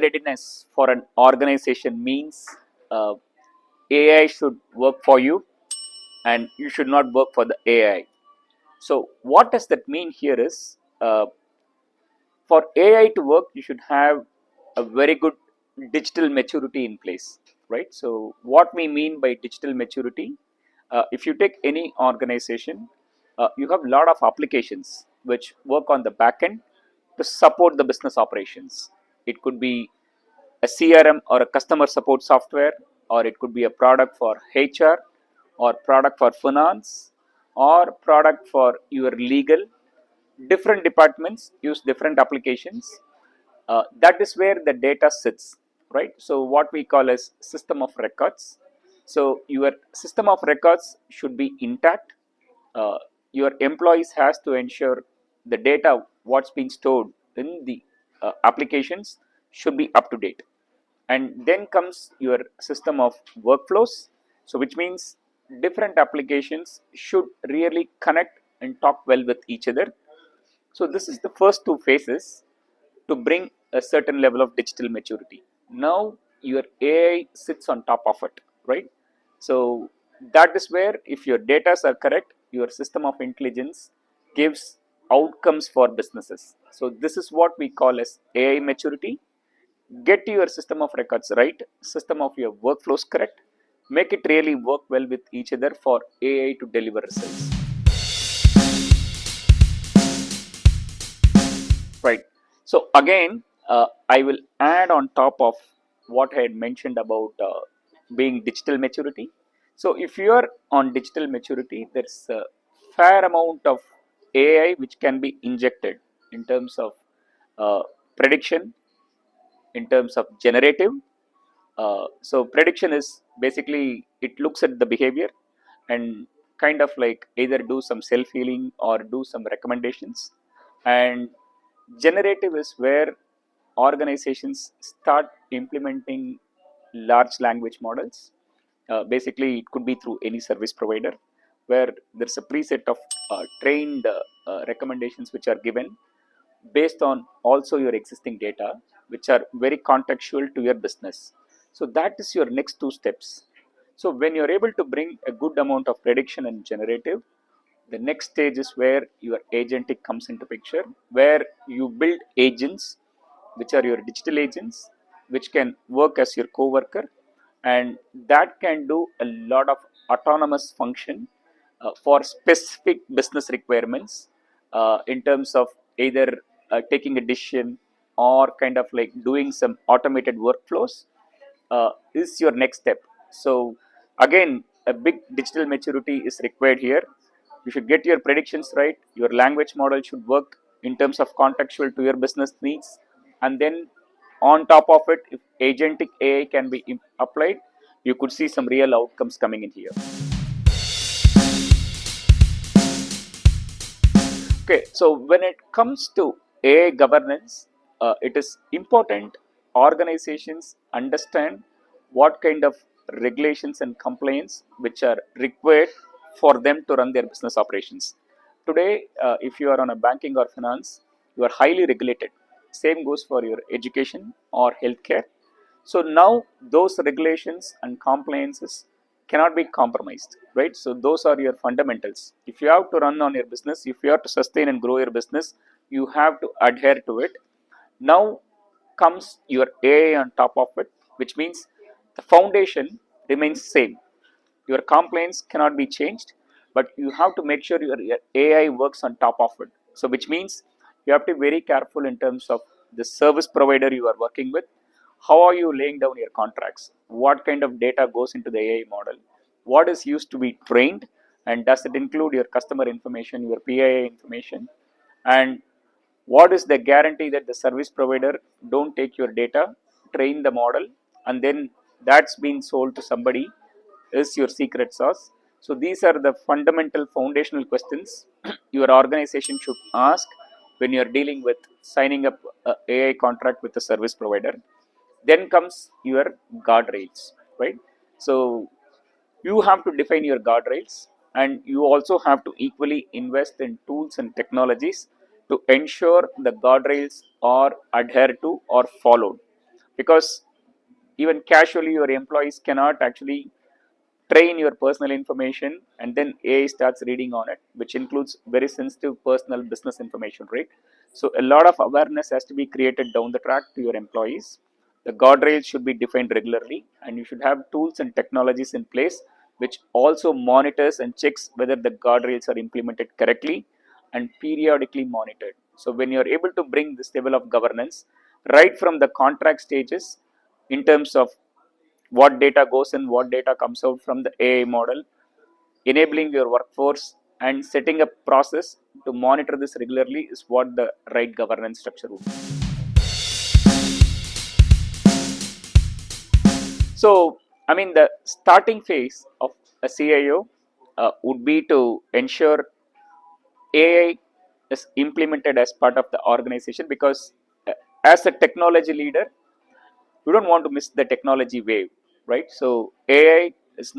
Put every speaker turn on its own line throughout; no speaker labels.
readiness for an organization means AI should work for you and you should not work for the AI. So what does that mean here is, for AI to work, you should have a very good digital maturity in place, right? So what we mean by digital maturity, if you take any organization, you have a lot of applications which work on the back end to support the business operations. It could be a CRM or a customer support software, or it could be a product for HR, or product for finance, or product for your legal. Different departments use different applications. That is where the data sits, right? So what we call as system of records. So your system of records should be intact. Your employees has to ensure the data what's been stored in the applications should be up to date. And then comes your system of workflows, so which means different applications should really connect and talk well with each other. So this is the first two phases to bring a certain level of digital maturity. Now your AI sits on top of it, right? So that is where, if your data are correct, your system of intelligence gives outcomes for businesses. So this is what we call as AI maturity. Get your system of records right, system of your workflows correct, make it really work well with each other for AI to deliver results. Right. So again, I will add on top of what I had mentioned about being digital maturity. So if you are on digital maturity, there's a fair amount of AI which can be injected in terms of prediction, in terms of generative. So prediction is basically, it looks at the behavior and kind of like either do some self-healing or do some recommendations. And generative is where organizations start implementing large language models. Basically, it could be through any service provider, where there's a preset of trained recommendations which are given based on also your existing data, which are very contextual to your business. So that is your next two steps. So when you're able to bring a good amount of prediction and generative, the next stage is where your agentic comes into picture, where you build agents which are your digital agents, which can work as your co-worker, and that can do a lot of autonomous function for specific business requirements, in terms of either taking a decision or kind of like doing some automated workflows, is your next step. So again, a big digital maturity is required here. You should get your predictions right, your language model should work in terms of contextual to your business needs, and then on top of it, if agentic AI can be applied, you could see some real outcomes coming in here. Okay, so when it comes to AI governance, it is important organizations understand what kind of regulations and compliance which are required for them to run their business operations. Today, if you are on a banking or finance, you are highly regulated. Same goes for your education or healthcare. So now those regulations and compliances cannot be compromised, right? So those are your fundamentals. If you have to run on your business, if you have to sustain and grow your business, you have to adhere to it. Now comes your AI on top of it, which means the foundation remains same. Your compliance cannot be changed, but you have to make sure your AI works on top of it. So which means you have to be very careful in terms of the service provider you are working with. How are you laying down your contracts? What kind of data goes into the AI model? What is used to be trained? And does it include your customer information, your PII information? And what is the guarantee that the service provider don't take your data, train the model, and then that's been sold to somebody is your secret sauce? So these are the fundamental foundational questions your organization should ask when you are dealing with signing up a AI contract with a service provider. Then comes your guardrails, right? So you have to define your guardrails, and you also have to equally invest in tools and technologies to ensure the guardrails are adhered to or followed. because even casually your employees cannot actually train your personal information and then AI starts reading on it, which includes very sensitive personal business information, right? So a lot of awareness has to be created down the track to your employees. The guardrails should be defined regularly, and you should have tools and technologies in place which also monitors and checks whether the guardrails are implemented correctly and periodically monitored. So when you are able to bring this level of governance right from the contract stages in terms of what data goes in, what data comes out from the AI model, enabling your workforce and setting up process to monitor this regularly is what the right governance structure would be. So, I mean, the starting phase of a CIO would be to ensure AI is implemented as part of the organization, because as a technology leader, you don't want to miss the technology wave, right? So AI is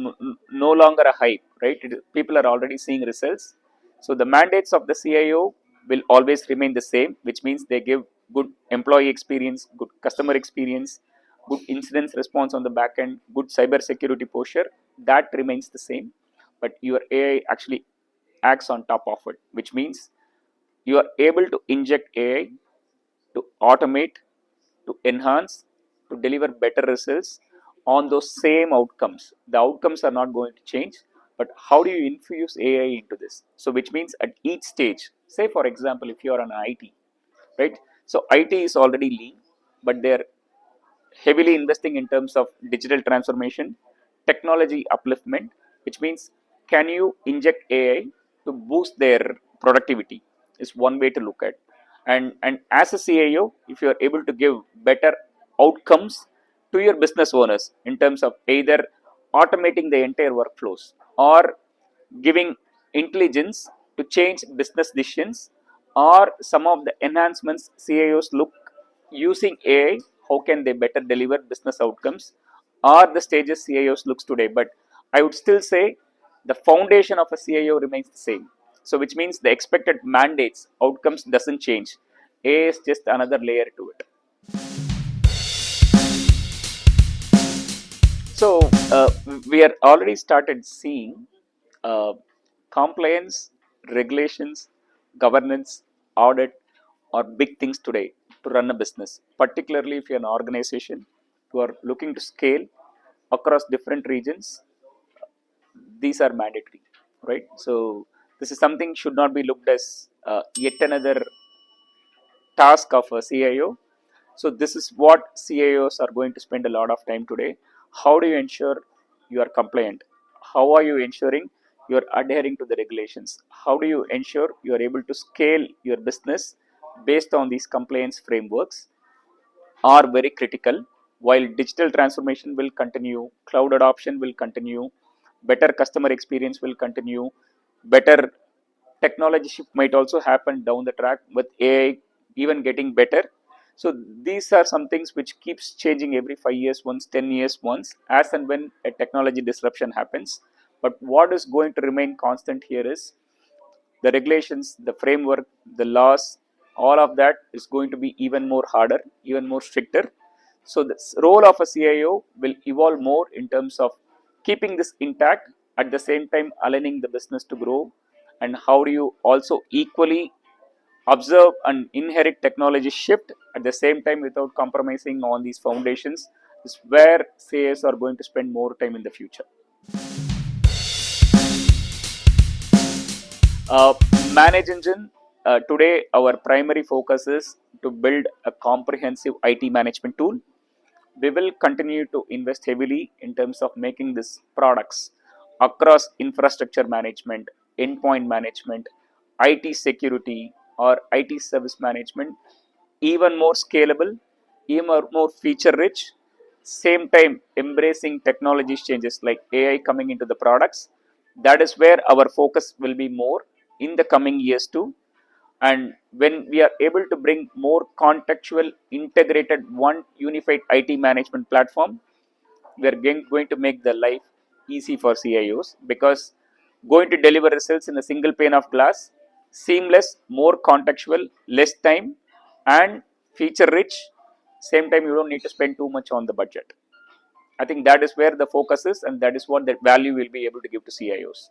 no longer a hype, right? People are already seeing results. So the mandates of the CIO will always remain the same, which means they give good employee experience, good customer experience, good incident response on the back end, good cyber security posture. That remains the same, but your AI actually acts on top of it, which means you are able to inject AI to automate, to enhance, to deliver better results on those same outcomes. The outcomes are not going to change, but how do you infuse AI into this? So which means at each stage, say for example, if you are an IT, right? So IT is already lean, but they're heavily investing in terms of digital transformation, technology upliftment, which means can you inject AI to boost their productivity is one way to look at. And as a CIO, if you are able to give better outcomes to your business owners in terms of either automating the entire workflows or giving intelligence to change business decisions, or some of the enhancements CIOs look using AI, how can they better deliver business outcomes, are the stages CIOs looks today. But I would still say the foundation of a CIO remains the same. So which means the expected mandates, outcomes doesn't change. AI is just another layer to it. So we are already started seeing compliance, regulations, governance, audit are big things today to run a business. Particularly if you're an organization who are looking to scale across different regions, these are mandatory, right? So this is something should not be looked as yet another task of a CIO. So this is what CIOs are going to spend a lot of time today. How do you ensure you are compliant? How are you ensuring you are adhering to the regulations? How do you ensure you are able to scale your business based on these compliance frameworks are very critical. While digital transformation will continue, cloud adoption will continue, better customer experience will continue, better technology shift might also happen down the track with AI even getting better. So these are some things which keeps changing every 5 years once, 10 years once, as and when a technology disruption happens. But what is going to remain constant here is the regulations, the framework, the laws, all of that is going to be even more harder, even more stricter. So the role of a CIO will evolve more in terms of keeping this intact, at the same time aligning the business to grow. And how do you also equally observe and inherit technology shift at the same time without compromising on these foundations is where CIOs are going to spend more time in the future. ManageEngine, today our primary focus is to build a comprehensive IT management tool. We will continue to invest heavily in terms of making these products across infrastructure management, endpoint management, IT security, or IT service management even more scalable, even more feature rich, same time embracing technology changes like AI coming into the products. That is where our focus will be more in the coming years too. And when we are able to bring more contextual integrated one unified IT management platform, we are going to make the life easy for CIOs, because going to deliver results in a single pane of glass, seamless, more contextual, less time, and feature rich, Same time, you don't need to spend too much on the budget. I think that is where the focus is, and that is what the value will be able to give to CIOs.